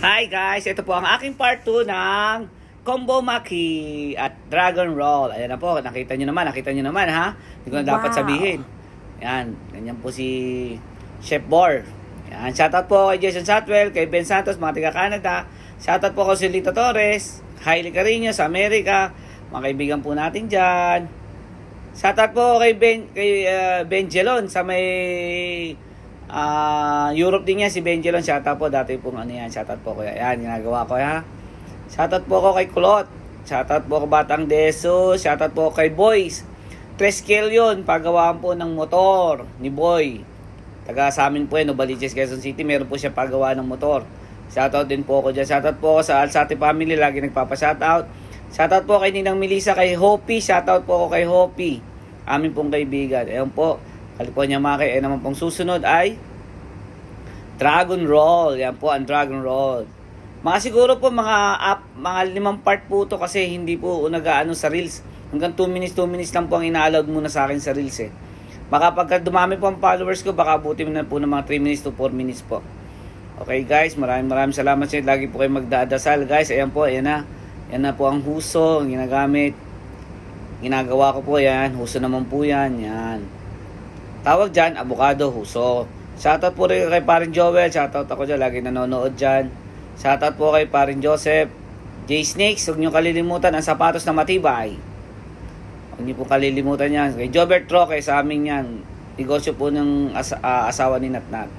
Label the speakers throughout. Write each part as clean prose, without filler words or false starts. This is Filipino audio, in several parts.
Speaker 1: Hi guys, ito po ang aking part 2 ng Combo Maki at Dragon Roll. Ayan na po, nakita nyo naman ha. Hindi ko na dapat sabihin. Yan, ganyan po si Chef Bor. Yan, shoutout po kay Jason Satwell, kay Ben Santos, mga taga Canada. Shoutout po kay Lito Torres, Hailey Carino sa Amerika. Mga kaibigan po natin dyan. Shoutout po kay Ben Jelon sa may Europe din yan, si Benjelon. Shoutout po, dati pong shoutout po ko yan, ginagawa ko ha. Shoutout po ko kay Kulot, shoutout po ko Batang Deso, shoutout po kay Boys Treskel yun, paggawaan po ng motor ni Boy, taga sa amin po yun, Novaliches, Quezon City. Meron po siya paggawa ng motor. Shoutout din po ko dyan. Shoutout po ko sa Alsati family, lagi nagpapa-shoutout. Shoutout po kay Ninang Melissa, kay Hopi, shoutout po ko kay Hopi, amin pong kaibigan. Ayun po, California Maki. Naman pong susunod ay Dragon Roll. Yan po ang Dragon Roll. Mga siguro po mga 5 part po to, kasi hindi po nag-aano sa Reels. Hanggang 2 minutes lang po ang ina-allowed muna sa akin sa Reels eh. Baka pagka dumami po ang followers ko, baka buti na po ng mga 3 minutes to 4 minutes po. Okay guys, maraming salamat sa inyo. Lagi po kayo magdadasal guys. Ayan po, ayan na. Yan na po ang huso, ang ginagamit. Ginagawa ko po yan. Huso naman po yan. Yan. Tawag dyan, avocado, huso. Shoutout po rin kay Parin Joel. Shoutout ako dyan, lagi nanonood dyan. Shoutout po kay Parin Joseph. J-Snakes, huwag nyo kalilimutan ang sapatos na matibay. Huwag nyo po kalilimutan yan. Kay Jobert Roque, sa amin yan. Negosyo po ng asawa ni Natnat.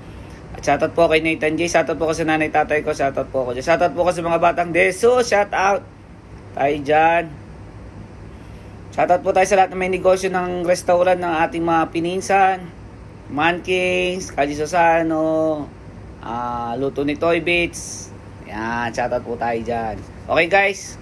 Speaker 1: At shoutout po kay Nathan J. Shoutout po ko sa nanay tatay ko. Shoutout po ko dyan. Shoutout po ko sa mga batang deso. Shoutout tayo dyan. Shoutout po tayo sa lahat na may negosyo ng restaurant ng ating mga pininsan. Man Kings, Kali Sosano, Luto ni Toy Bits. Yan, shoutout po tayo dyan. Okay guys,